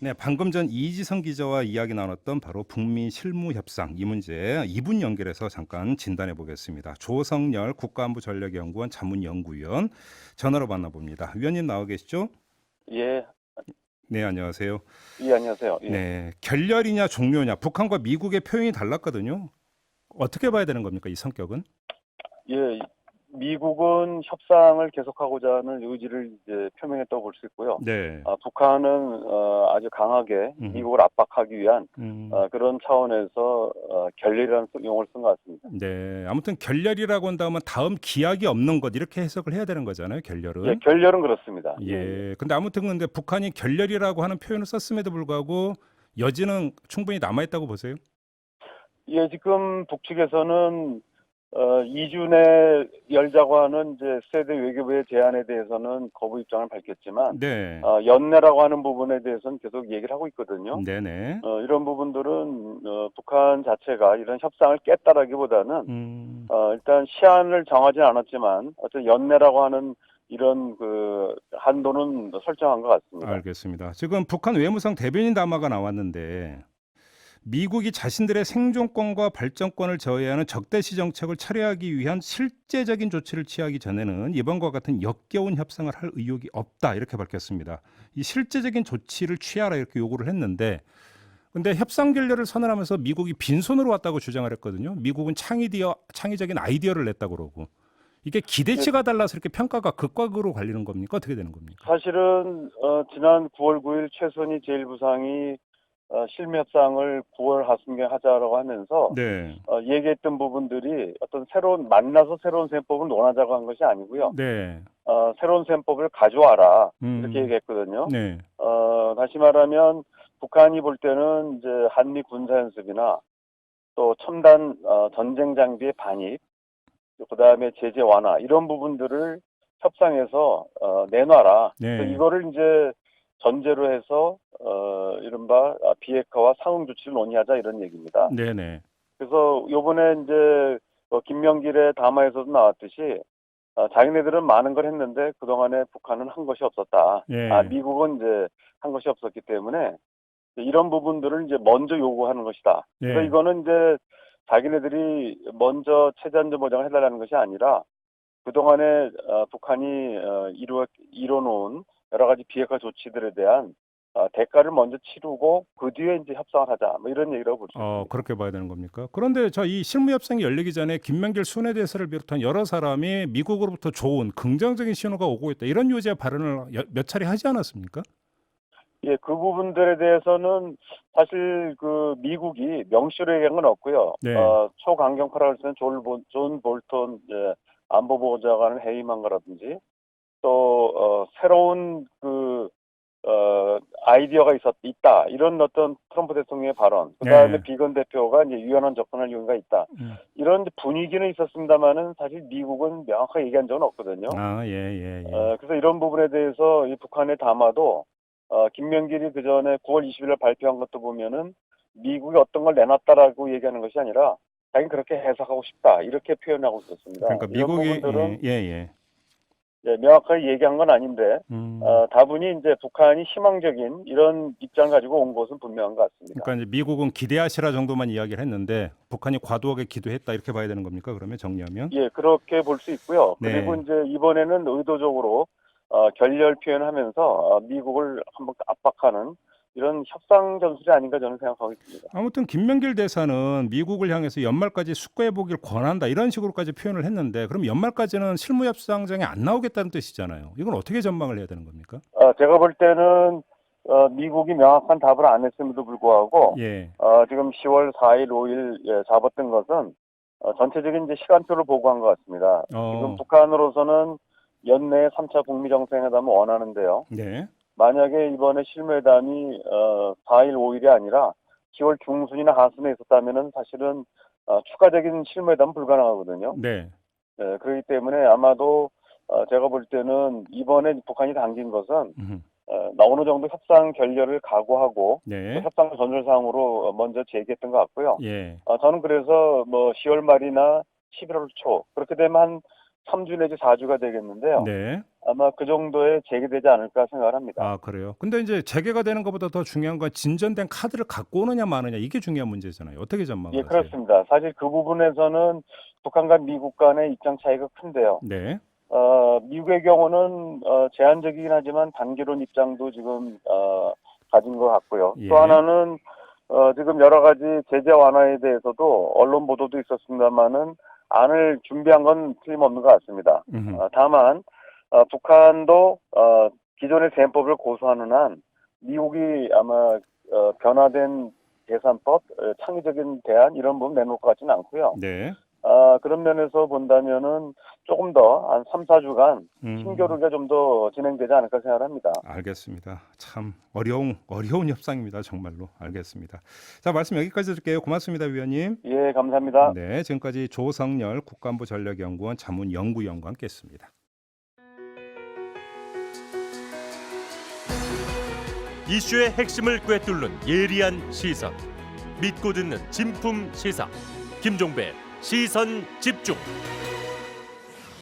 네, 방금 전 이지성 기자와 이야기 나눴던 바로 북미 실무 협상 이 문제 2분 연결해서 잠깐 진단해 보겠습니다. 조성열 국가안보전략연구원 자문연구위원 전화로 만나봅니다. 위원님 나와 계시죠? 예, 네, 안녕하세요. 예, 안녕하세요. 예, 네, 결렬이냐 종료냐 북한과 미국의 표현이 달랐거든요. 어떻게 봐야 되는 겁니까, 이 성격은? 예, 미국은 협상을 계속하고자 하는 의지를 이제 표명했다고 볼 수 있고요. 네. 북한은 아주 강하게 음, 미국을 압박하기 위한 음, 그런 차원에서 결렬이라는 용어를 쓴 것 같습니다. 네, 아무튼 결렬이라고 한다면 다음 기약이 없는 것 이렇게 해석을 해야 되는 거잖아요, 예, 결렬은. 결렬은 그렇습니다. 예, 예. 근데 북한이 결렬이라고 하는 표현을 썼음에도 불구하고 여지는 충분히 남아 있다고 보세요? 예, 지금 북측에서는 2주 내 열자고 하는 이제 스웨드 외교부의 제안에 대해서는 거부 입장을 밝혔지만 네. 연내라고 하는 부분에 대해서는 계속 얘기를 하고 있거든요. 네네. 이런 부분들은 북한 자체가 이런 협상을 깼다라기보다는 음, 일단 시한을 정하진 않았지만 어떤 연내라고 하는 이런 그 한도는 설정한 것 같습니다. 알겠습니다. 지금 북한 외무성 대변인 담화가 나왔는데 미국이 자신들의 생존권과 발전권을 저해하는 적대시 정책을 철회하기 위한 실제적인 조치를 취하기 전에는 이번과 같은 역겨운 협상을 할 의욕이 없다 이렇게 밝혔습니다. 이 실제적인 조치를 취하라 이렇게 요구를 했는데 근데 협상 결렬을 선언하면서 미국이 빈손으로 왔다고 주장을 했거든요. 미국은 창의적인 아이디어를 냈다고 그러고 이게 예, 기대치가 달라서 이렇게 평가가 극과극으로 갈리는 겁니까? 어떻게 되는 겁니까? 사실은 지난 9월 9일 최선희 제1부상이 실무 협상을 9월 하순경에 하자라고 하면서 네, 얘기했던 부분들이 어떤 새로운 만나서 새로운 셈법을 논하자고 한 것이 아니고요. 네, 새로운 셈법을 가져와라 이렇게 음, 얘기했거든요. 네, 다시 말하면 북한이 볼 때는 이제 한미 군사 연습이나 또 첨단 전쟁 장비의 반입, 그다음에 제재 완화 이런 부분들을 협상에서 내놔라. 그래서 네, 이거를 이제 전제로 해서 이른바 비핵화와 상응 조치를 논의하자 이런 얘기입니다. 네, 네, 그래서 요번에 이제 김명길의 담화에서도 나왔듯이 자기네들은 많은 걸 했는데 그동안에 북한은 한 것이 없었다. 네, 미국은 이제 한 것이 없었기 때문에 이런 부분들을 이제 먼저 요구하는 것이다. 그래서 네. 이거는 이제 자기네들이 먼저 체제안전 보장을 해달라는 것이 아니라 그동안에 북한이 이뤄놓은 여러 가지 비핵화 조치들에 대한 대가를 먼저 치르고 그 뒤에 이제 협상을 하자. 뭐 이런 얘기라고 볼 수 있습니다. 그렇게 봐야 되는 겁니까? 그런데 이 실무 협상이 열리기 전에 김명길 순회대사를 비롯한 여러 사람이 미국으로부터 좋은 긍정적인 신호가 오고 있다. 이런 요지의 발언을 몇 차례 하지 않았습니까? 예, 그 부분들에 대해서는 사실 그 미국이 명시로 얘기한 건 없고요. 네. 초강경파라고 해서 존 볼턴 안보보좌관을 해임한 거라든지 또 새로운 그 아이디어가 있다 이런 어떤 트럼프 대통령의 발언, 그 다음에 네. 비건 대표가 이제 유연한 접근할 용의가 있다 음. 이런 분위기는 있었습니다만은 사실 미국은 명확하게 얘기한 적은 없거든요. 예, 예, 예. 그래서 이런 부분에 대해서 이 북한의 담화도 김명길이 그 전에 9월 20일 날 발표한 것도 보면은 미국이 어떤 걸 내놨다라고 얘기하는 것이 아니라 자기는 그렇게 해석하고 싶다 이렇게 표현하고 있었습니다. 그러니까 이런 미국이 부분들은 예, 예. 예, 명확하게 얘기한 건 아닌데 음. 다분히 이제 북한이 희망적인 이런 입장을 가지고 온 것은 분명한 것 같습니다. 그러니까 이제 미국은 기대하시라 정도만 이야기를 했는데 북한이 과도하게 기도했다 이렇게 봐야 되는 겁니까? 그러면 정리하면? 예, 그렇게 볼 수 있고요. 그리고 네. 이제 이번에는 의도적으로 결렬 표현하면서 미국을 한번 압박하는 이런 협상 전술이 아닌가 저는 생각하고 있습니다. 아무튼 김명길 대사는 미국을 향해서 연말까지 숙고해 보길 권한다 이런 식으로까지 표현을 했는데 그럼 연말까지는 실무 협상장에 안 나오겠다는 뜻이잖아요. 이건 어떻게 전망을 해야 되는 겁니까? 제가 볼 때는 미국이 명확한 답을 안 했음에도 불구하고 예. 지금 10월 4일, 5일 잡았던 것은 전체적인 이제 시간표를 보고한 것 같습니다. 지금 어. 북한으로서는 연내에 3차 북미 정상회담을 원하는데요. 네. 만약에 이번에 실무회담이 4일, 5일이 아니라 10월 중순이나 하순에 있었다면은 사실은 추가적인 실무회담은 불가능하거든요. 네. 그렇기 때문에 아마도 제가 볼 때는 이번에 북한이 당긴 것은 음. 어느 정도 협상 결렬을 각오하고 또 네. 협상 전술상으로 먼저 제기했던 것 같고요. 예. 저는 그래서 뭐 10월 말이나 11월 초 그렇게 되면 한 3주 내지 4주가 되겠는데요. 네. 아마 그 정도에 제기되지 않을까 생각을 합니다. 아, 그래요. 근데 이제 재개가 되는 것보다 더 중요한 건 진전된 카드를 갖고 오느냐 마느냐 이게 중요한 문제잖아요. 어떻게 전망을 예, 하세요? 그렇습니다. 사실 그 부분에서는 북한과 미국 간의 입장 차이가 큰데요. 네. 미국의 경우는 제한적이긴 하지만 단계론 입장도 지금 가진 것 같고요. 예. 또 하나는 지금 여러 가지 제재 완화에 대해서도 언론 보도도 있었습니다만은 안을 준비한 건 틀림없는 것 같습니다. 다만 북한도 기존의 셈법을 고수하는 한 미국이 아마 변화된 계산법, 창의적인 대안 이런 부분 내놓을 것 같지는 않고요. 네. 그런 면에서 본다면은 조금 더 한 3, 4주간 음. 힘겨루기가 좀 더 진행되지 않을까 생각합니다. 알겠습니다. 참 어려운 협상입니다. 정말로. 알겠습니다. 자, 말씀 여기까지 드릴게요. 고맙습니다, 위원님. 예, 감사합니다. 네, 지금까지 조성열 국가안보 전략연구원 자문연구위원과 함께했습니다. 이슈의 핵심을 꿰뚫는 예리한 시선, 믿고 듣는 진품 시사 김종배 시선 집중.